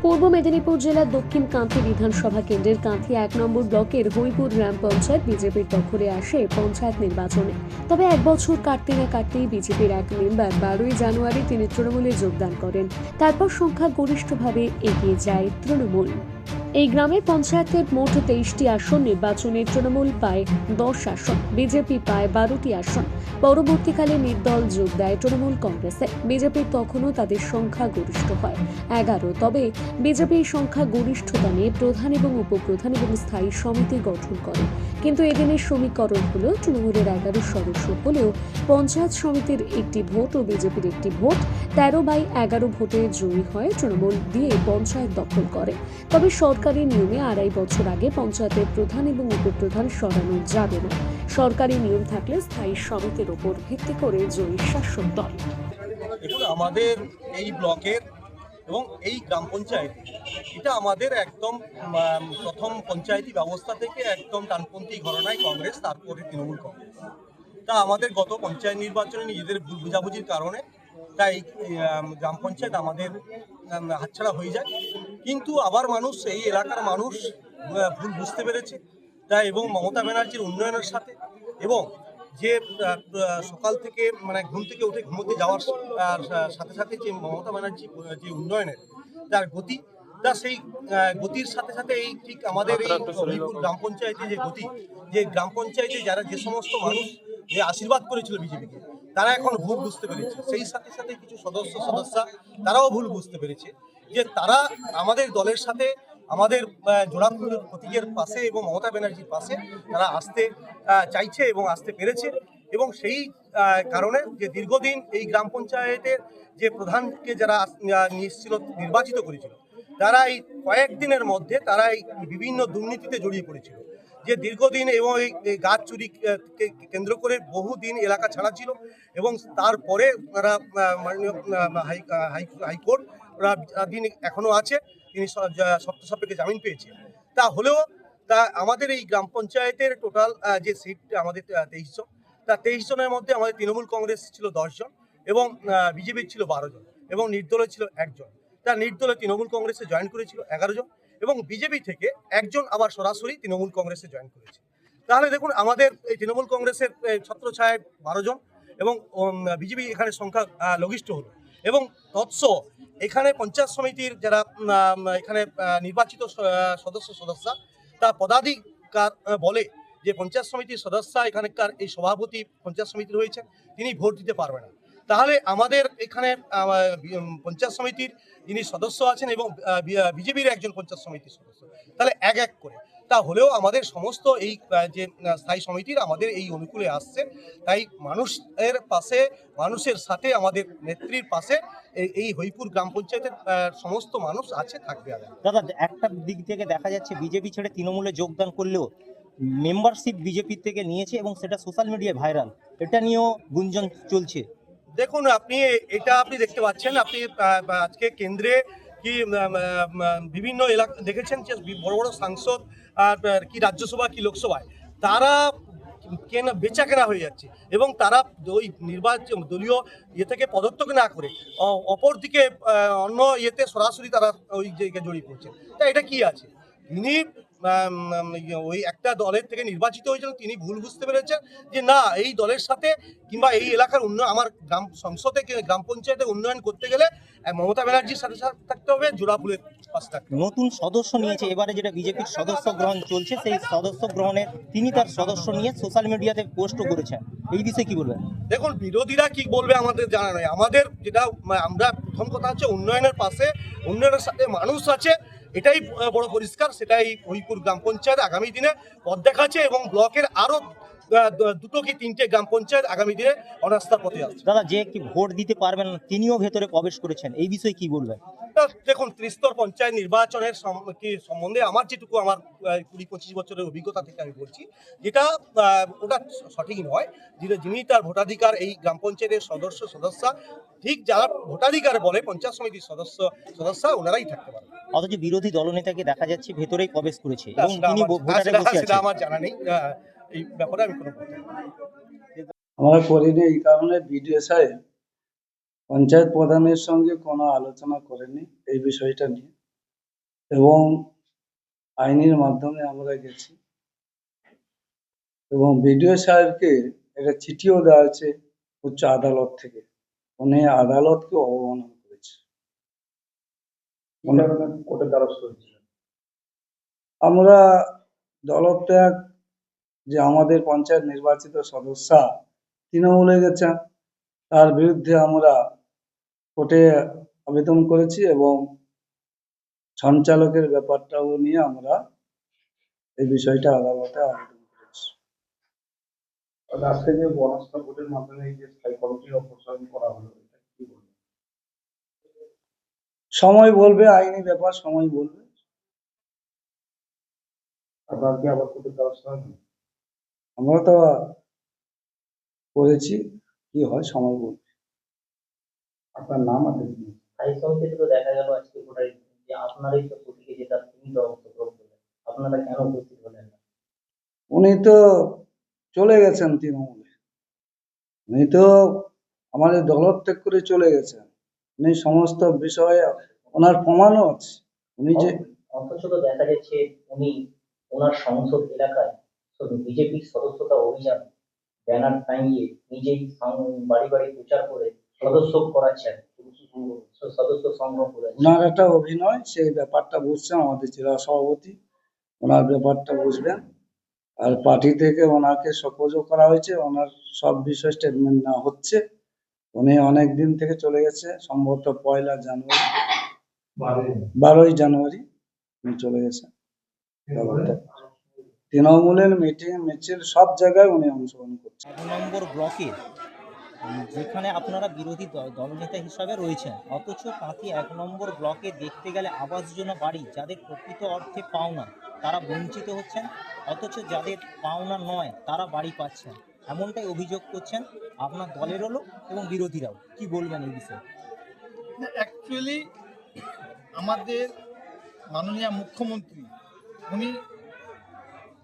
পূর্ব মেদিনীপুর জেলার দক্ষিণ কান্থি বিধানসভা কেন্দ্রের কান্থি 1 নম্বর ব্লকের হইপুর গ্রাম পঞ্চায়েত বিজেপির দখলে আসে পঞ্চায়েত নির্বাচনে। তবে এক বছর কাটতে না কাটতেই বিজেপির এক মেম্বার 12ই জানুয়ারি তিনি তৃণমূলে যোগদান করেন। তারপর সংখ্যাগরিষ্ঠভাবে এগিয়ে যায় তৃণমূল। এই গ্রামে পঞ্চায়েতের মোট 23টি আসন নির্বাচনে তৃণমূল পায় 10 আসন, বিজেপি পায় 12টি আসন। পরবর্তীকালে নির্দল যোগ দেয় তৃণমূল কংগ্রেসে। বিজেপির তখনও তাদের সংখ্যা গরিষ্ঠ হয় 11। তবে বিজেপির সংখ্যা গরিষ্ঠতা নিয়ে প্রধান এবং উপপ্রধান এবং স্থায়ী সমিতি গঠন করে। কিন্তু এদিনের সমীকরণ হল তৃণমূলের 11 সদস্য হলেও পঞ্চায়েত সমিতির একটি ভোট ও বিজেপির একটি ভোট, 13/11 ভোটে জয়ী হয় তৃণমূল দিয়ে পঞ্চায়েত দখল করে। তবে সরকারি নিয়মে 2.5 বছর আগে পঞ্চায়েতের প্রধান এবং উপপ্রধান সরানো যাবে না। সরকারি নিয়ম থাকলে স্থায়ী সমিতির উপর ভিত্তি করে জয়ী শাসক দল। দেখুন, আমাদের এই ব্লকের এবং এই গ্রাম পঞ্চায়েত এটা আমাদের একদম প্রথম পঞ্চায়েতি ব্যবস্থা থেকে একদম ডানপন্থী ঘরানায় কংগ্রেস, তারপরে তৃণমূল কংগ্রেস। তা আমাদের গত পঞ্চায়েত নির্বাচনে নিজেদের ভুল বোঝাবুঝির কারণে তাই গ্রাম পঞ্চায়েত আমাদের হাতছাড়া হয়ে যায়। কিন্তু আবার মানুষ, এই এলাকার মানুষ ভুল বুঝতে পেরেছে তাই, এবং মমতা ব্যানার্জির উন্নয়নের সাথে এবং যে সকাল থেকে ঘুম থেকে উঠে ঘুমোতে যাওয়ার সাথে সাথে যে মমতা ব্যানার্জি যে উন্নয়নের তার গতি, তা সেই গতির সাথে সাথে এই ঠিক আমাদের এই হরিপুর গ্রাম পঞ্চায়েতে যে গতি, যে গ্রাম পঞ্চায়েতে যারা যে সমস্ত মানুষ যে আশীর্বাদ করেছিল বিজেপিকে, তারা এখন ভুল বুঝতে পেরেছে। সেই সাথে সাথে কিছু সদস্যা তারাও ভুল বুঝতে পেরেছে যে তারা আমাদের দলের সাথে, আমাদের জোড়াফুল প্রতীকের পাশে এবং মমতা ব্যানার্জির পাশে তারা আসতে চাইছে এবং আসতে পেরেছে। এবং সেই কারণে যে দীর্ঘদিন এই গ্রাম পঞ্চায়েতের যে প্রধানকে যারা নির্বাচিত করেছিল, তারা এই কয়েকদিনের মধ্যে তারা এই বিভিন্ন দুর্নীতিতে জড়িয়ে পড়েছিল। যে দীর্ঘদিন এবং এই গাছ চুরি কেন্দ্র করে বহুদিন এলাকা ছাড়া ছিল এবং তারপরে তারা মাননীয় হাইকোর্ট দিন এখনো আছে, তিনি শর্ত সাপেক্ষে জামিন পেয়েছে। তা হলেও তা আমাদের এই গ্রাম পঞ্চায়েতের টোটাল যে সিট আমাদের 23 জন, তা 23 জনের মধ্যে আমাদের তৃণমূল কংগ্রেস ছিল 10 জন এবং বিজেপির ছিল 12 জন এবং নির্দলে ছিল 1 জন। তার নির্দলে তৃণমূল কংগ্রেসে জয়েন করেছিল 11 জন এবং বিজেপি থেকে 1 জন আবার সরাসরি তৃণমূল কংগ্রেসে জয়েন করেছে। তাহলে দেখুন, আমাদের এই তৃণমূল কংগ্রেসের ছত্রছায়ায় 12 জন এবং বিজেপি এখানে সংখ্যা লঘিষ্ঠ হলো। এবং তৎস এখানে পঞ্চায়েত সমিতির যারা এখানে নির্বাচিত সদস্যা তা পদাধিকার বলে যে পঞ্চায়েত সমিতির সদস্য এখানকার এই সভাপতি পঞ্চায়েত সমিতির হয়েছেন, তিনি ভোট দিতে পারবে না। তাহলে আমাদের এখানে পঞ্চায়েত সমিতির যিনি সদস্য আছেন এবং বিজেপির একজন পঞ্চায়েত সমিতির সদস্য, তাহলে এক এক করে তা হলেও আমাদের সমস্ত এই যে স্থায়ী সমিতির আমাদের এই অনুকূলে আসছে। তাই মানুষের পাশে, মানুষের সাথে, আমাদের নেত্রীর পাশে এই হরিপুর গ্রাম পঞ্চায়েতের সমস্ত মানুষ আছে, থাকবে। দাদা, একটা দিক থেকে দেখা যাচ্ছে বিজেপি ছেড়ে তৃণমূলে যোগদান করলেও মেম্বারশিপ বিজেপির থেকে নিয়েছে এবং সেটা সোশ্যাল মিডিয়ায় ভাইরাল, এটা নিয়েও গুঞ্জন চলছে। দেখুন, আপনি দেখতে পাচ্ছেন, আপনি আজকে কেন্দ্রে কি বিভিন্ন এলাকা দেখেছেন যে বড় বড় সাংসদ কি রাজ্যসভা কি লোকসভায় তারা বেচা কেনা হয়ে যাচ্ছে এবং তারা ওই নির্বাচন দলীয় থেকে পদত্যাগ না করে অপরদিকে অন্য সরাসরি তারা ওই জায়গায় জড়িয়ে পড়ছে। তা এটা কি আছে? তিনি ওই একটা দলের থেকে নির্বাচিত হয়েছিলেন, তিনি ভুল বুঝতে পেরেছেন যে না, এই দলের সাথে কিংবা এই এলাকার উন্নয়ন, আমার গ্রাম সংসদে গ্রাম পঞ্চায়েতে উন্নয়ন করতে গেলে মমতা ব্যানার্জির সাথে থাকতে হবে, জোড়াফুলের পাশে থাকতে হবে। নতুন সদস্য নিয়েছে এবারে, যেটা বিজেপির সদস্য গ্রহণ চলছে, সেই সদস্য গ্রহণে তিনি তার সদস্য নিয়ে সোশ্যাল মিডিয়াতে পোস্টও করেছেন। এই বিষয়ে কি বলবেন? দেখুন, বিরোধীরা কি বলবে আমাদের জানা নয়। আমাদের যেটা আমরা প্রথম কথা হচ্ছে উন্নয়নের পাশে, উন্নয়নের সাথে মানুষ আছে, এটাই বড় পরিষ্কার। সেটাই হরিপুর গ্রাম পঞ্চায়েত আগামী দিনে পথ দেখাচ্ছে এবং ব্লকের আরো 2 কি 3টে গ্রাম পঞ্চায়েত আগামী দিনে অনাস্থার পথে আছে। দাদা, যে কি ভোট দিতে পারবেন না তিনিও ভেতরে প্রবেশ করেছেন, এই বিষয়ে কি বলবেন? দেখুন, ত্রিস্তর পঞ্চায়েত নির্বাচনের সম্বন্ধে আমার যেটুকু, আমার 20-25 বছরের অভিজ্ঞতা থেকে আমি বলছি, যেটা ওটা সঠিক নয়। যিনি তার ভোটাধিকার, এই গ্রাম পঞ্চায়েতের সদস্য ঠিক যারা ভোটাধিকার বলে পঞ্চায়েত সমিতির সদস্য ওনারাই থাকতে পারে। অথচ বিরোধী দলনেতাকে দেখা যাচ্ছে ভেতরেই প্রবেশ করেছে এবং তিনি ভোটারে বসে আছেন। সেটা আমার জানা নেই, এই ব্যাপারে আমি কোনো বলতে পারি না। আমরা করিনি, এই কারণে বিডিও সাহেব পঞ্চায়েত প্রধানের সঙ্গে কোনো আলোচনা করেনি এই বিষয়টা নিয়ে। এবং আইনের মাধ্যমে আমরা গেছি এবং বিডিও সাহেবকে একটা চিঠিও দেওয়া হয়েছে উচ্চ আদালত থেকে। উনি আদালতকে অবমাননা করেছে। কোর্টের দ্বারস্থ হয়েছিলেন। আমরা দলত্যাগ যে আমাদের পঞ্চায়েত নির্বাচিত সদস্য তৃণমূলে গেছেন, তার বিরুদ্ধে আমরা কোর্টে আবেদন করেছি এবং সঞ্চালকের ব্যাপারটাও নিয়ে আমরা এই বিষয়টা আদালতে আবেদন করেছি। আজকে যে বনস্থ ভোটের মাধ্যমে এই যে স্থায়ী কমিটির অপসারণ করা হলো, এটা কি বলবেন? সময় বলবে, আইনি ব্যাপার সময় বলবে। আপনার কি আবার কোর্টের দ্বারস্থ হবেন? আমরা তো করেছি, কি হয় সময় বলবে। আপনার নাম আছে কি? স্থায়ী সমিতিতে তো দেখা গেল আজকে গোটাই যে আপনারই তো প্রতীকে যেটা তিনি তো অংশগ্রহণ করলেন, আপনারা কেন উপস্থিত হলেন না? উনি তো চলে গেছেন তৃণমূলে, উনি তো আমাদের দলত্যাগ করে চলে গেছেন। উনি সমস্ত বিষয়ে ওনার প্রমাণও আছে। উনি যে অথচ তো দেখা যাচ্ছে উনি ওনার সংসদ এলাকায় বিজেপির সদস্যতা অভিযান ব্যানার টাঙিয়ে নিজেই বাড়ি বাড়ি প্রচার করে সদস্য করাচ্ছেন, সদস্য সংগ্রহ করেছেন। ওনার একটা অভিনয়, সেই ব্যাপারটা বুঝছেন আমাদের জেলা সভাপতি, ওনার ব্যাপারটা বুঝবেন। আর পার্টি থেকে ওনাকে সপোজও করা হয়েছে, ওনার সব বিষয় স্টেটমেন্ট নেওয়া হচ্ছে। উনি অনেক দিন থেকে চলে গেছে, সম্ভবত 1 জানুয়ারি 12 জানুয়ারি উনি চলে গেছে। তৃণমূলের মিটিং মিছিল সব জায়গায় উনি অংশগ্রহণ করছেন। 1 নম্বর ব্লকে যেখানে আপনারা বিরোধী দলনেতা হিসাবে রয়েছেন, অথচ কাঁথি 1 নম্বর ব্লকে দেখতে গেলে আবাস যোজনা বাড়ি যাদের প্রকৃত অর্থে পাওনা তারা বঞ্চিত হচ্ছেন, অথচ যাদের পাওনা নয় তারা বাড়ি পাচ্ছেন, এমনটাই অভিযোগ করছেন আপনার দলেরও লোক এবং বিরোধীরাও। কি বলবেন এই বিষয়ে? অ্যাকচুয়ালি আমাদের মাননীয় মুখ্যমন্ত্রী উনি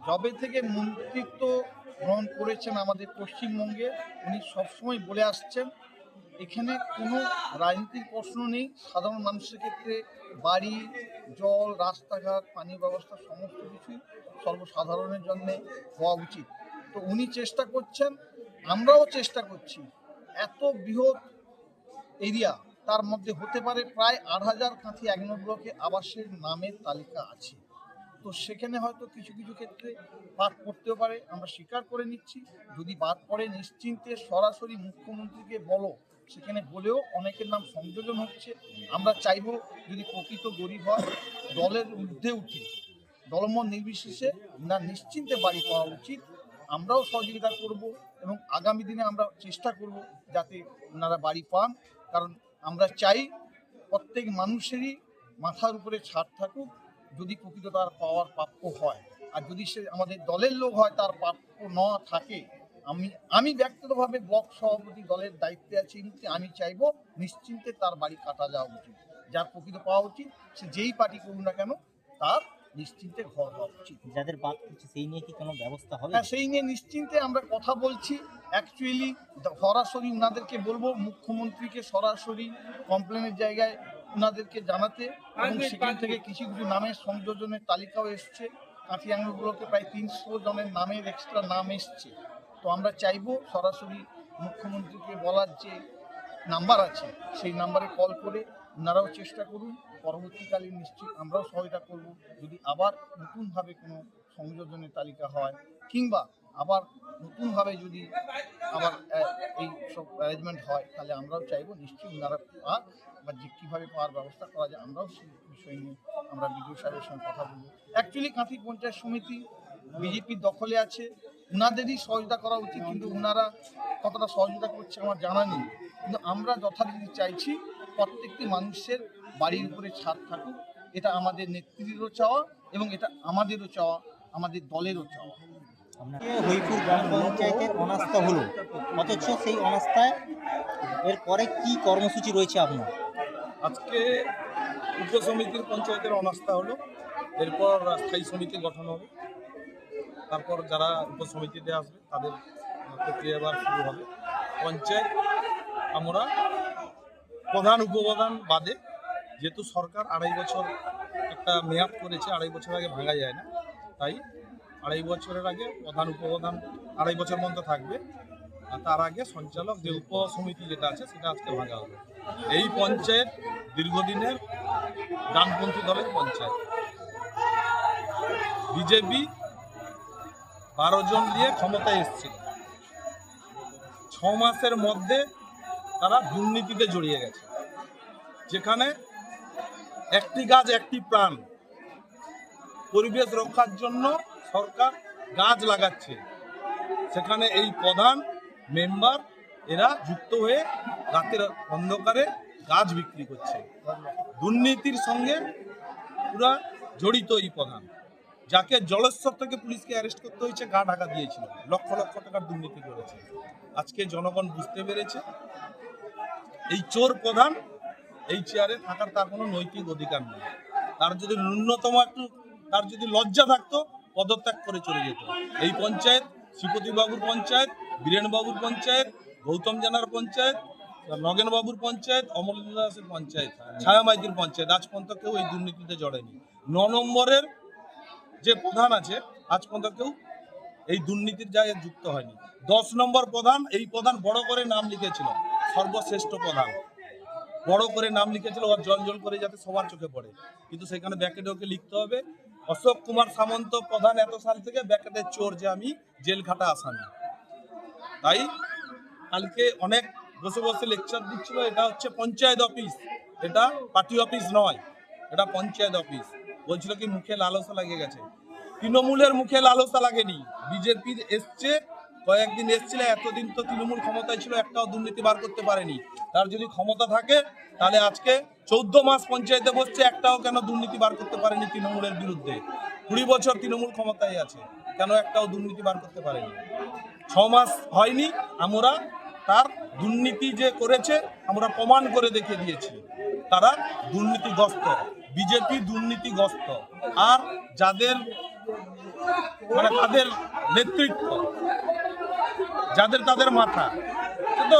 যবে থেকে মন্ত্রিত্ব গ্রহণ করেছেন আমাদের পশ্চিমবঙ্গে, উনি সবসময় বলে আসছেন এখানে কোনো রাজনীতির প্রশ্ন নেই। সাধারণ মানুষের ক্ষেত্রে বাড়ি, জল, রাস্তাঘাট, পানি ব্যবস্থা সমস্ত কিছুই সর্বসাধারণের জন্য হওয়া উচিত। তো উনি চেষ্টা করছেন, আমরাও চেষ্টা করছি। এত বৃহৎ এরিয়া, তার মধ্যে হতে পারে প্রায় 8,000 কাঁথি 1 নম্বর ব্লকে আবাসের নামের তালিকা আছে। তো সেখানে হয়তো কিছু কিছু ক্ষেত্রে বাদ পড়তেও পারে, আমরা স্বীকার করে নিচ্ছি। যদি বাদ পড়ে নিশ্চিন্তে সরাসরি মুখ্যমন্ত্রীকে বলো, সেখানে বলেও অনেকের নাম সংযোজন হচ্ছে। আমরা চাইবো যদি প্রকৃত গরিব হয় দলের ঊর্ধ্বে উঠে দলমত নির্বিশেষে না নিশ্চিন্তে বাড়ি পাওয়া উচিত। আমরাও সহযোগিতা করব এবং আগামী দিনে আমরা চেষ্টা করব যাতে ওনারা বাড়ি পান। কারণ আমরা চাই প্রত্যেক মানুষেরই মাথার উপরে ছাদ থাকুক, যদি প্রকৃত তার পাওয়ার প্রাপ্য হয়। আর যদি সে আমাদের দলের লোক হয়, তার প্রাপ্য না থাকে, আমি ব্যক্তিগতভাবে ব্লক সভাপতি দলের দায়িত্বে আছি এই মুহূর্তে, আমি চাইবো নিশ্চিন্তে তার বাড়ি কাটা যাওয়া উচিত। যার প্রকৃত পাওয়া উচিত সে যেই পার্টি করুন না কেন, তার নিশ্চিন্তে ঘর হওয়া উচিত। যাদের বাদ পড়ছে সেই নিয়ে কি কোনো ব্যবস্থা হবে? হ্যাঁ, সেই নিয়ে নিশ্চিন্তে আমরা কথা বলছি। অ্যাকচুয়ালি সরাসরি ওনাদেরকে বলবো, মুখ্যমন্ত্রীকে সরাসরি কমপ্লেনের জায়গায় ওনাদেরকে জানাতে, এবং সেখান থেকে কিছু কিছু নামের সংযোজনের তালিকাও এসছে। কাঁথি 1 নম্বর ব্লকে প্রায় 300 জনের নামের এক্সট্রা নাম এসছে। তো আমরা চাইবো সরাসরি মুখ্যমন্ত্রীকে বলার যে নাম্বার আছে সেই নাম্বারে কল করে ওনারাও চেষ্টা করুন। পরবর্তীকালে নিশ্চিত আমরাও সহায়তা করব। যদি আবার নতুনভাবে কোনো সংযোজনের তালিকা হয়, কিংবা আবার নতুনভাবে যদি আবার এই সব অ্যারেঞ্জমেন্ট হয়, তাহলে আমরাও চাইবো নিশ্চয়ই ওনারা পাক, বা যে কীভাবে পাওয়ার ব্যবস্থা করা যায় আমরাও সেই বিষয় নিয়ে আমরা বিডিও সাহেবের সঙ্গে কথা বলবো। অ্যাকচুয়ালি কাঁথি পঞ্চায়েত সমিতি বিজেপির দখলে আছে, ওনাদেরই সহযোগিতা করা উচিত, কিন্তু ওনারা কতটা সহযোগিতা করছে আমার জানা নেই। কিন্তু আমরা যথারীতি চাইছি প্রত্যেকটি মানুষের বাড়ির উপরে ছাদ থাকুক। এটা আমাদের নেত্রীরও চাওয়া এবং এটা আমাদেরও চাওয়া, আমাদের দলেরও চাওয়া। হরিপুর গ্রাম পঞ্চায়েতের অনাস্থা হলো, অথচ সেই অনাস্থায় এরপরে কি কর্মসূচি রয়েছে আপনার? আজকে উপসমিতির পঞ্চায়েতের অনাস্থা হলো, এরপর স্থায়ী সমিতি গঠন হবে, তারপর যারা উপসমিতিতে আসবে তাদের প্রক্রিয়া এবার শুরু হবে। পঞ্চায়েত আমরা প্রধান উপপ্রধান বাদে, যেহেতু সরকার 2.5 বছর একটা মেয়াদ করেছে, 2.5 বছর আগে ভাঙা যায় না, তাই 2.5 বছরের আগে প্রধান উপপ্রধান 2.5 বছর পর্যন্ত থাকবে, আর তার আগে সঞ্চালক যে উপসমিতি যেটা আছে সেটা আজকে ভাঙা হবে। এই পঞ্চায়েত দীর্ঘদিনের ডানপন্থী দলের পঞ্চায়েত। বিজেপি 12 জন নিয়ে ক্ষমতায় এসেছিল, 6 মাসের মধ্যে তারা দুর্নীতিতে জড়িয়ে গেছে, যেখানে একটি গাছ একটি প্রাণ, পরিবেশ রক্ষার জন্য সরকার গাছ লাগাচ্ছে, সেখানে এই প্রধান মেম্বার এরা যুক্ত হয়ে রাতের অন্ধকারে গাছ বিক্রি করছে। দুর্নীতির সঙ্গে পুরা জড়িত এই প্রধান, যাকে জলেশ্বর থেকে পুলিশকে অ্যারেস্ট করতে হয়েছে, গা ঢাকা দিয়েছিল, লক্ষ লক্ষ টাকার দুর্নীতি করেছে। আজকে জনগণ বুঝতে পেরেছে এই চোর প্রধান এই চেয়ারে থাকার তার কোনো নৈতিক অধিকার নেই। তার যদি ন্যূনতম একটু তার যদি লজ্জা থাকতো পদত্যাগ করে চলে যেত। এই পঞ্চায়েত শ্রীপতিবাবুর পঞ্চায়েত, বীরেনবাবুর পঞ্চায়েত, গৌতম জানার পঞ্চায়েত, নগেনবাবুর পঞ্চায়েত, অমলেন্দ্র দাসের পঞ্চায়েত, ছায়ামাইতির পঞ্চায়েত, আজ পর্যন্ত কেউ এই দুর্নীতিতে জড়েনি। 9 নম্বরের যে প্রধান আছে আজ পর্যন্ত কেউ এই দুর্নীতির জায়গায় যুক্ত হয়নি। 10 নম্বর প্রধান, এই প্রধান বড় করে নাম লিখেছিল, সর্বশ্রেষ্ঠ প্রধান, বড় করে নাম লিখেছিল ওর জল জল করে যাতে সবার চোখে পড়ে, কিন্তু সেখানে ব্যাকেটে ওকে লিখতে হবে অশোক কুমার সামন্ত প্রধান এত সাল থেকে, ব্যাকেটে চোর, যে আমি জেল খাটা আসামি। তাই কালকে অনেক বসে বসে লেকচার দিচ্ছিল, এটা হচ্ছে পঞ্চায়েত অফিস, এটা পার্টি অফিস নয়, এটা পঞ্চায়েত অফিস। বলছিল কি মুখে লালসা লাগে গেছে, তৃণমূলের মুখে লালসা লাগেনি, বিজেপির এসছে, কয়েকদিন এসছিল, এতদিন তো তৃণমূল ক্ষমতায় ছিল, একটাও দুর্নীতি বার করতে পারেনি। তার যদি ক্ষমতা থাকে তাহলে আজকে 14 মাস পঞ্চায়েতে বসছে, একটাও কেন দুর্নীতি বার করতে পারেনি তৃণমূলের বিরুদ্ধে? 20 বছর তৃণমূল ক্ষমতায় আছে, কেন একটাও দুর্নীতি বার করতে পারেনি? 6 মাস হয়নি, আমরা তার দুর্নীতি যে করেছে আমরা প্রমাণ করে দেখিয়ে দিয়েছি। তারা দুর্নীতিগ্রস্ত, বিজেপি দুর্নীতিগ্রস্ত, আর যাদের মানে তাদের নেতৃত্ব, যাদের তাদের মাথা, তো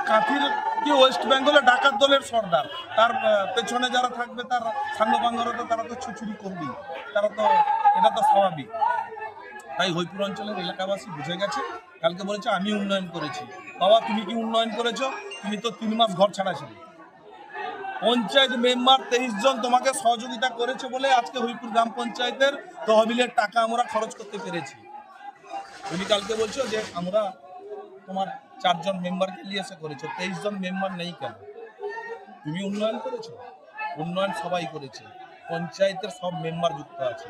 কাঁথির কি ওয়েস্ট বেঙ্গলে ডাকাত দলের সর্দার, তার পেছনে যারা থাকবে তার সাঙ্গপাঙ্গরা তো তারা তো ছুচুরি করবেই, তারা তো এটা তো স্বাভাবিক। তাই হরিপুর অঞ্চলের এলাকাবাসী বুঝে গেছে, কালকে বলেছে আমি উন্নয়ন করেছি। বাবা তুমি কি উন্নয়ন করেছো? তুমি তো 3 মাস ঘর ছাড়া ছিলে। পঞ্চায়েত মেম্বার 23 জন তোমাকে সহযোগিতা করেছে বলে আজকে হরিপুর গ্রাম পঞ্চায়েতের তহবিলের টাকা আমরা খরচ করতে পেরেছি। তুমি কালকে বলছো যে আমরা তোমার 4 জন মেম্বারকে নিয়ে এসে করেছো, 23 জন মেম্বার নেই কেন? তুমি উন্নয়ন করেছো? উন্নয়ন সবাই করেছে, পঞ্চায়েতের সব মেম্বার যুক্ত আছে।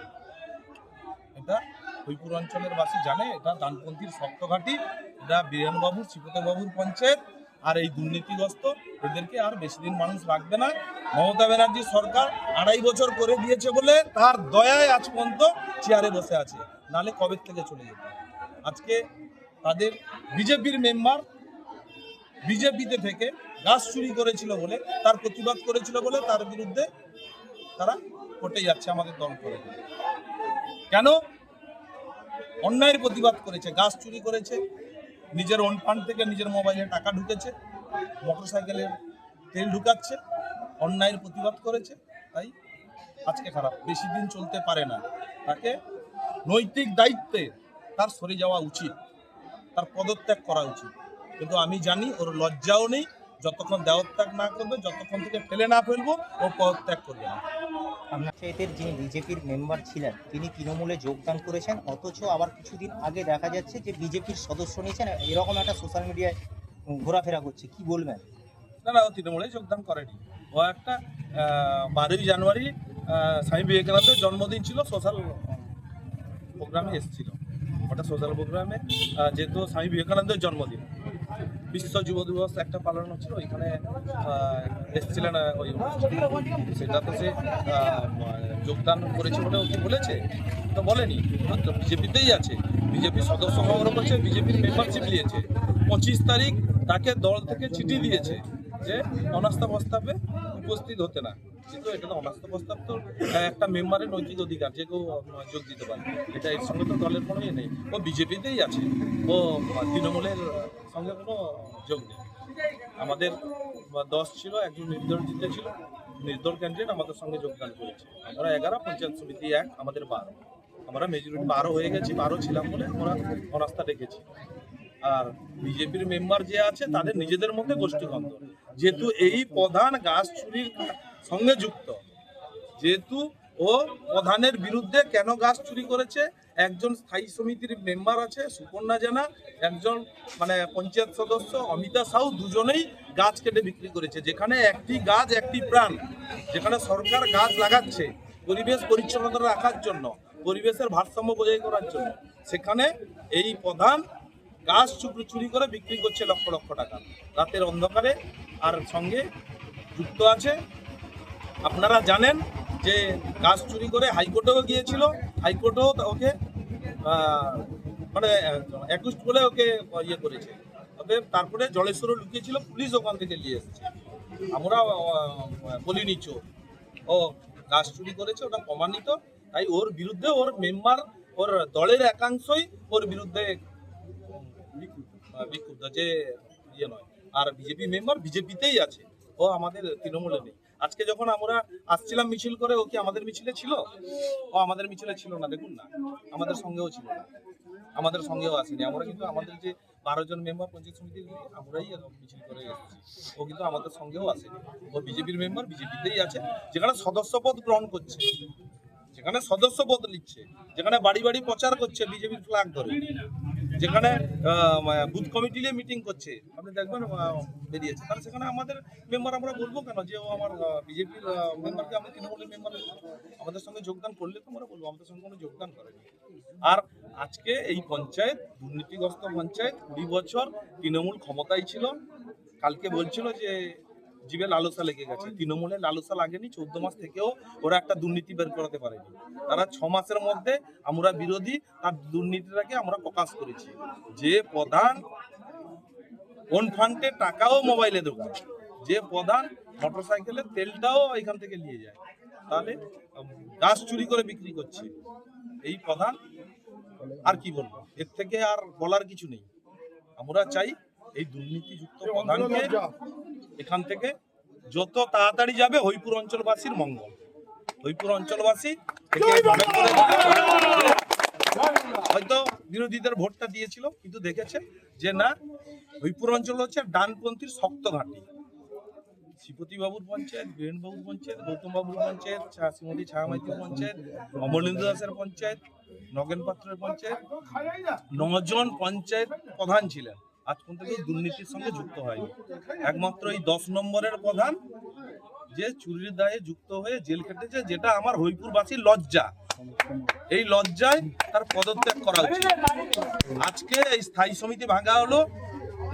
এটা হরিপুর অঞ্চলের বাসী জানে, এটা ডানপন্থীর শক্তঘাটি, এটা বীরেনবাবুর শ্রীপতিবাবুর পঞ্চায়েত। আর এই দুর্নীতিগ্রস্ত এদেরকে আর বেশি দিন মানুষ রাখবে না। মমতা ব্যানার্জি সরকার 2.5 বছর করে দিয়েছে বলে তার দয়ায় আজ পর্যন্ত চেয়ারে বসে আছে, নালে কবে থেকে চলে যেত। আজকে তাদের বিজেপির মেম্বার বিজেপিতে থেকে গাছ চুরি করেছিল বলে, তার প্রতিবাদ করেছিল বলে তার বিরুদ্ধে তারা কোর্টে যাচ্ছে আমাদের দল করে। কেন? অন্যায়ের প্রতিবাদ করেছে, গাছ চুরি করেছে, নিজের ওন ফান্ড থেকে নিজের মোবাইলে টাকা ঢুকেছে, মোটরসাইকেলের তেল ঢুকাচ্ছে, অন্যায়ের প্রতিবাদ করেছে, তাই আজকে খারাপ। বেশি দিন চলতে পারে না, তাকে নৈতিক দায়িত্বে তার সরে যাওয়া উচিত, তার পদত্যাগ করা উচিত। কিন্তু আমি জানি ওর লজ্জাও নেই, যতক্ষণ দেহত্যাগ না করবে, যতক্ষণ থেকে ফেলে না ফেলবো ও পদত্যাগ করবে না। পঞ্চায়েতের যিনি বিজেপির মেম্বার ছিলেন তিনি তৃণমূলে যোগদান করেছেন, অথচ আবার কিছুদিন আগে দেখা যাচ্ছে যে বিজেপির সদস্য নিয়েছেন, এরকম একটা সোশ্যাল মিডিয়ায় ঘোরাফেরা করছে, কি বলবেন? না, ও তৃণমূলে যোগদান করেনি। ও একটা 12ই জানুয়ারি স্বামী বিবেকানন্দের জন্মদিন ছিল, সোশ্যাল প্রোগ্রামে এসেছিল। ওটা সোশ্যাল প্রোগ্রামে, যেহেতু স্বামী বিবেকানন্দের জন্মদিন, বিশ্ব যুব দিবস একটা পালন হচ্ছিল, ওইখানে এসেছিলেন ওই সেটা তো সে যোগদান করেছে বলে ওকে বলেছে তো বলেনি, তো বিজেপিতেই আছে, বিজেপির সদস্য সংগ্রহ করছে, বিজেপির মেম্বারশিপ নিয়েছে। 25 তারিখ তাকে দল থেকে চিঠি দিয়েছে যে অনাস্থা প্রস্তাবে উপস্থিত হতে না, কিন্তু এটা তো অনাস্থা প্রস্তাব তো একটা মেম্বারের নৈতিক অধিকার, যে কেউ যোগ দিতে পারে, এটা এর সঙ্গে তো দলের কোনো ইয়ে নেই। ও বিজেপিতেই আছে, ও তৃণমূলের সঙ্গে কোনো যোগ নেই। আমাদের 10 ছিল, একজন নির্দল জিতেছিল, নির্দল ক্যান্ডিডেট আমাদের সঙ্গে যোগদান করেছে। আমরা 11, পঞ্চায়েত সমিতি 1, আমাদের 12। আমরা মেজরিটি 12 হয়ে গেছি, 12 ছিলাম বলে আমরা অনাস্থা ডেকেছি। আর বিজেপির মেম্বার যে আছে তাদের নিজেদের মধ্যে গোষ্ঠীদ্বন্দ্ব, যেহেতু এই প্রধান গাছ চুরির সঙ্গে যুক্ত, যেহেতু ও প্রধানের বিরুদ্ধে কেন গাছ চুরি করেছে, একজন স্থায়ী সমিতির মেম্বার আছে সুপর্ণা জানা, একজন মানে পঞ্চায়েত সদস্য অমিতা সাউ, দুজনেই গাছ কেটে বিক্রি করেছে। যেখানে একটি গাছ একটি প্রাণ, যেখানে সরকার গাছ লাগাচ্ছে পরিবেশ পরিচ্ছন্নতা রাখার জন্য, পরিবেশের ভারসাম্য বজায় করার জন্য, সেখানে এই প্রধান গাছ চুরি করে বিক্রি করছে লক্ষ লক্ষ টাকা রাতের অন্ধকারে। আর সঙ্গে যুক্ত আছে, আপনারা জানেন যে গাছ চুরি করে হাইকোর্টেও গিয়েছিল, হাইকোর্টেও ওকে মানে অ্যাকুস্ট বলে ওকে ইয়ে করেছে। অতএব তারপরে জলেশ্বরও লুকিয়েছিল, পুলিশ ওখান থেকে নিয়ে এসেছে। আমরা বলিনি চোর, ও গাছ চুরি করেছে, ওটা প্রমাণিত। তাই ওর বিরুদ্ধে ওর মেম্বার, ওর দলের একাংশই ওর বিরুদ্ধে বিক্ষুব্ধ, যে ইয়ে নয়। আর বিজেপি মেম্বার বিজেপিতেই আছে, ও আমাদের তৃণমূলে নেই। আজকে যখন আমরা আসছিলাম মিছিল করে, ও কি আমাদের মিছিলে ছিল? ও আমাদের মিছিলে ছিল না, দেখুন না, আমাদের সঙ্গেও ছিল না, আমাদের সঙ্গেও আসেনি। আমরা কিন্তু আমাদের যে 12 জন মেম্বার পঞ্চায়েত সমিতির, আমরাই মিছিল করে এসেছি, ও কিন্তু আমাদের সঙ্গেও আসেনি। ও বিজেপির মেম্বার বিজেপিতেই আছে, যেখানে সদস্যপদ গ্রহণ করছে, যেখানে সদস্যপদ নিচ্ছে, যেখানে বাড়ি বাড়ি প্রচার করছে বিজেপির ফ্ল্যাগ ধরে, যেখানে বুথ কমিটি নিয়ে মিটিং করছে, আপনি দেখবেন বেরিয়েছে। তাহলে সেখানে আমাদের মেম্বার আমরা বলবো কেন যে ও আমার বিজেপির মেম্বারকে আমরা তৃণমূলের মেম্বার আমাদের সঙ্গে যোগদান করলে তো আমরা বলবো, আমাদের সঙ্গে কোনো যোগদান করেনি। আর আজকে এই পঞ্চায়েত দুর্নীতিগ্রস্ত পঞ্চায়েত, 20 বছর তৃণমূল ক্ষমতায় ছিল। কালকে বলছিল যে জীবে লালসা লেগে গেছে, তৃণমূলের লালসা লাগেনি, 14 মাস থেকেও ওরা একটা দুর্নীতি বের করাতে পারেনি। তারা 6 মাসের মধ্যে আমরা বিরোধী তার দুর্নীতিটাকে আমরা প্রকাশ করেছি। যে প্রধান কোন ফান্ডে টাকাও মোবাইলে ঢোকায়, যে প্রধান মোটরসাইকেলের তেলটাও এখান থেকে নিয়ে যায়, তাহলে গাছ চুরি করে বিক্রি করছে এই প্রধান। আর কি বলবো, এর থেকে আর বলার কিছু নেই। আমরা চাই এই দুর্নীতিযুক্ত প্রধানকে এখান থেকে যত তাড়াতাড়ি যাবে হরিপুর অঞ্চলবাসীর মঙ্গল। হরিপুর অঞ্চলবাসী হয়তো বিরোধীদের ভোটটা দিয়েছিল, কিন্তু দেখেছে যে না, হরিপুর অঞ্চল হচ্ছে ডানপন্থীর শক্ত ঘাঁটি। শ্রীপতি বাবুর পঞ্চায়েত, বীরেন বাবুর পঞ্চায়েত, গৌতম বাবুর পঞ্চায়েত, শ্রীমতী ছায়ামাইতির পঞ্চায়েত, অমলেন্দু দাসের পঞ্চায়েত, নগেন পাত্রের পঞ্চায়েত, 9 জন পঞ্চায়েত প্রধান ছিলেন, আজ পর্যন্ত কেউ দুর্নীতির সঙ্গে যুক্ত হয়নি। একমাত্র এই 10 নম্বরের প্রধান যে চুরির দায়ে যুক্ত হয়ে জেল খেটেছে, যেটা আমার হরিপুরবাসীর লজ্জা। এই লজ্জায় তার পদত্যাগ করা উচিত। আজকে এই স্থায়ী সমিতি ভাঙা হলো,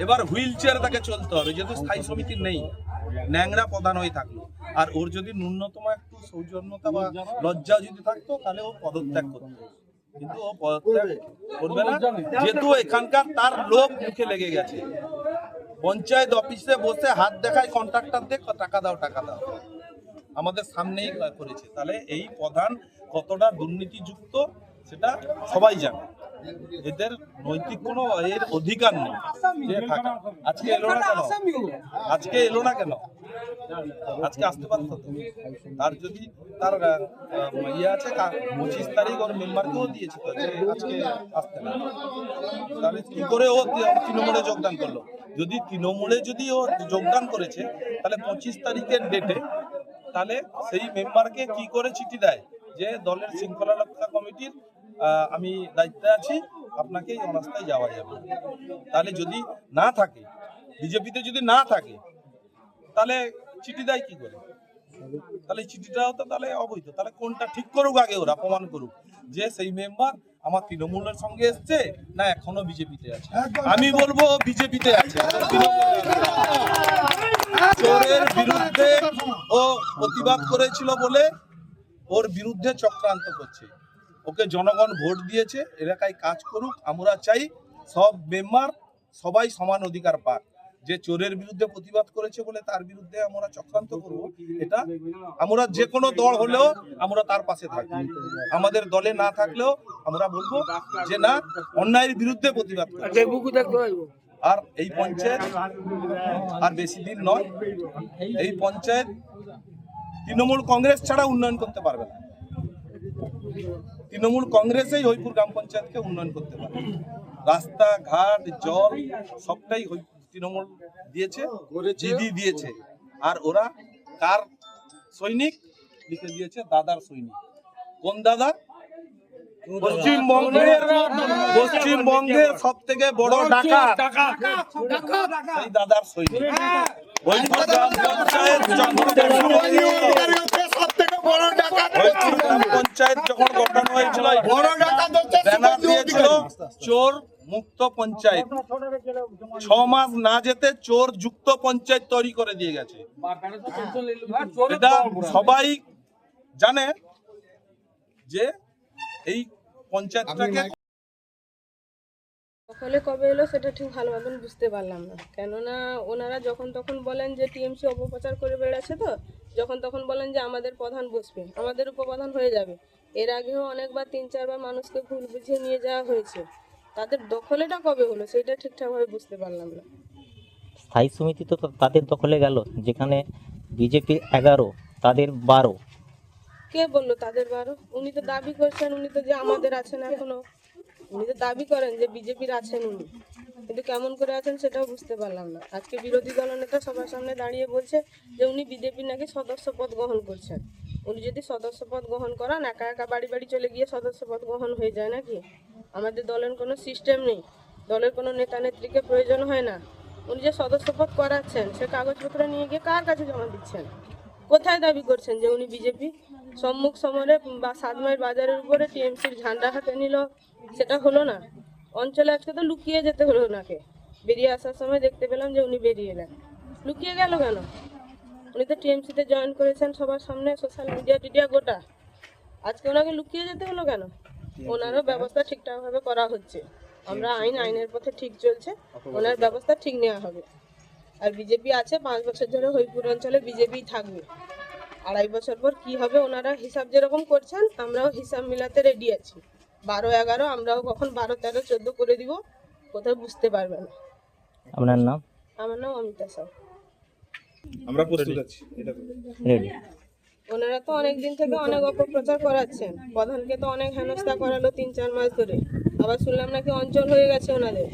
এবার হুইল চেয়ারে তাকে চলতে হবে, যেহেতু স্থায়ী সমিতি নেই, ন্যাংরা প্রধান হয়ে থাকলো। আর ওর যদি ন্যূনতম একটু সৌজন্যতা বা লজ্জা যদি থাকতো, তাহলে ও পদত্যাগ করতো, কিন্তু ও পদত্যাগ করবে না, যেহেতু এখানকার তার লোক মুখে লেগে গেছে। পঞ্চায়েত অফিসে বসে হাত দেখায় কন্ট্রাক্টরদের, টাকা দাও টাকা দাও, আমাদের সামনেই করেছে। তাহলে এই প্রধান কতটা দুর্নীতিযুক্ত সেটা সবাই জানে। এদের নৈতিক কোনো এর অধিকার নেই যে থাকা। আজকে এলো না কেন? আজকে এলো না কেন? আজকে আসতে পারতো। তার যদি তার ইয়ে আছে, 25 তারিখ ওর মেম্বারকেও দিয়েছে তো যে আজকে আসতে না, তাহলে কি করে ও তৃণমূলে যোগদান করলো? যদি তৃণমূলে যদি ও যোগদান করেছে, তাহলে 25 তারিখের ডেটে তাহলে সেই মেম্বারকে কি করে চিঠি দেয় যে দলের শৃঙ্খলা রক্ষা কমিটির আমি দায়িত্বে আছি, আপনাকে এই অনাস্থায় যাওয়া যাবে। তাহলে যদি না থাকে, বিজেপিতে যদি না থাকে, তাহলে চিঠি দেয় কি করে? তাহলে চিঠিটাও তো তাহলে অবৈধ। তাহলে কোনটা ঠিক করুক, আগে ওরা প্রমাণ করুক যে সেই মেম্বার আমার তৃণমূলের সঙ্গে এসছে না এখনো বিজেপিতে আছে। আমি বলবো বিজেপিতে আছে। চোরের বিরুদ্ধে ও প্রতিবাদ করেছিল বলে ওর বিরুদ্ধে চক্রান্ত করছে। ওকে জনগণ ভোট দিয়েছে, এলাকায় কাজ করুক। আমরা চাই সব মেম্বার সবাই সমান অধিকার পাক। যে চোরের বিরুদ্ধে প্রতিবাদ করেছে বলে তার বিরুদ্ধে আমরা চক্রান্ত করব, এটা আমরা যে কোনো দল হলেও আমরা তার পাশে থাকবো। আমাদের দলে না থাকলেও আমরা বলবো যে না, অন্যায়ের বিরুদ্ধে প্রতিবাদ করব। আর এই পঞ্চায়েত আর বেশি দিন নয়, এই পঞ্চায়েত তৃণমূল কংগ্রেস ছাড়া উন্নয়ন করতে পারবে না। তৃণমূল কংগ্রেসেই হরিপুর গ্রাম পঞ্চায়েতকে উন্নয়ন করতে পারে। রাস্তাঘাট, জল সবটাই তৃণমূল দিয়েছে, দিদি দিয়েছে। আর ওরা কার সৈনিক লিখে দিয়েছে? দাদার সৈনিক। কোন দাদা? পশ্চিমবঙ্গের সব থেকে বড় ডাকাত এই দাদার সৈনিক। হরিপুর গ্রাম পঞ্চায়েত যখন গঠন হয়েছিল, ব্যানার দিয়েছিল চোর মুক্ত পঞ্চায়েত। 6 মাস না যেতে চোর যুক্ত পঞ্চায়েত তৈরি করে দিয়ে গেছে। এটা সবাই জানে যে এই পঞ্চায়েতটাকে দখলে কবে এলো সেটা ঠিক ভালো মতন বুঝতে পারলাম না। কেননা ওনারা যখন তখন বলেন যে টিএমসি অপপ্রচার করে বেড়াচ্ছে, তো যখন তখন বলেন যে আমাদের প্রধান বসবে, আমাদের উপপ্রধান হয়ে যাবে। এর আগেও অনেকবার 3-4 বার মানুষকে ভুল বুঝিয়ে নিয়ে যাওয়া হয়েছে। তাদের দখলেটা কবে হলো সেটা ঠিকঠাকভাবে বুঝতে পারলাম না। স্থায়ী সমিতি তো তাদের দখলে গেল, যেখানে বিজেপির 11, তাদের 12। কে বললো তাদের 12? উনি তো দাবি করছেন উনি তো যে আমাদের আছেন এখনো। উনি তো দাবি করেন যে বিজেপির আছেন উনি, কিন্তু কেমন করে আছেন সেটাও বুঝতে পারলাম না। আজকে বিরোধী দলনেতা সবার সামনে দাঁড়িয়ে বলছে যে উনি বিজেপির নাকি সদস্য পদ গ্রহণ করছেন। উনি যদি সদস্য পদ গ্রহণ করান, একা একা বাড়ি বাড়ি চলে গিয়ে সদস্য পদ গ্রহণ হয়ে যায় নাকি? আমাদের দলের কোনো সিস্টেম নেই, দলের কোনো নেতা নেত্রীকে প্রয়োজন হয় না। উনি যে সদস্য পদ করাচ্ছেন সে কাগজপত্র নিয়ে গিয়ে কার কাছে জমা দিচ্ছেন? কোথায় দাবি করছেন যে উনি বিজেপি? সম্মুখ সমরে বা 7 মাইল বাজারের উপরে টিএমসির ঝান্ডা হাতে নিল, সেটা হলো না। অঞ্চলে আজকে তো লুকিয়ে যেতে হলো ওনাকে। বেরিয়ে আসার সময় দেখতে পেলাম যে উনি বেরিয়ে এলেন। লুকিয়ে গেল কেন? উনি তো টিএমসিতে জয়েন করেছেন সবার সামনে, সোশ্যাল মিডিয়া গোটা। আজকে ওনাকে লুকিয়ে যেতে হলো কেন? ওনারও ব্যবস্থা ঠিকঠাকভাবে করা হচ্ছে। আমরা আইনের পথে ঠিক চলছে, ওনার ব্যবস্থা ঠিক নেওয়া হবে। আর বিজেপি আছে 5 বছর ধরে হরিপুর অঞ্চলে বিজেপি থাকবে। 2.5 বছর পর কি হবে ওনারা হিসাব যেরকম করছেন আমরাও হিসাব মিলাতে রেডি আছি। 12-11 আমরাও কখন 12-13-14 করে দিব, কোথায় বুঝতে পারবে না। আপনার নাম? আমার নাম অমিতা সাউ। আমরা প্রস্তুত আছি। রেডি। ওনারা তো অনেক দিন থেকে অনেক অপপ্রচার করাচ্ছেন। প্রধানকে তো অনেক হেনস্থা করালো 3-4 মাস ধরে। আবার শুনলাম নাকি অঞ্চল হয়ে গেছে ওনাদের।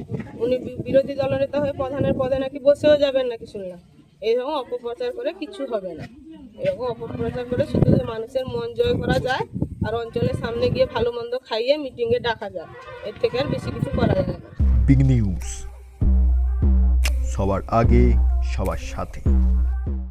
উনি বিরোধী দলনেতা হয়ে প্রধানের পদে নাকি বসেও যাবেন নাকি শুনলাম। এরকম অপপ্রচার করে কিছু হবে না। এরকম অপপ্রচার করে শুধু যে মানুষের মন জয় করা যায় আর অঞ্চলের সামনে গিয়ে ভালো মন্দ খাইয়ে মিটিংয়ে ডাকা যায়, এর থেকে আর বেশি কিছু করা যায় না। বিগ নিউজ, সবার আগে সবার সাথে।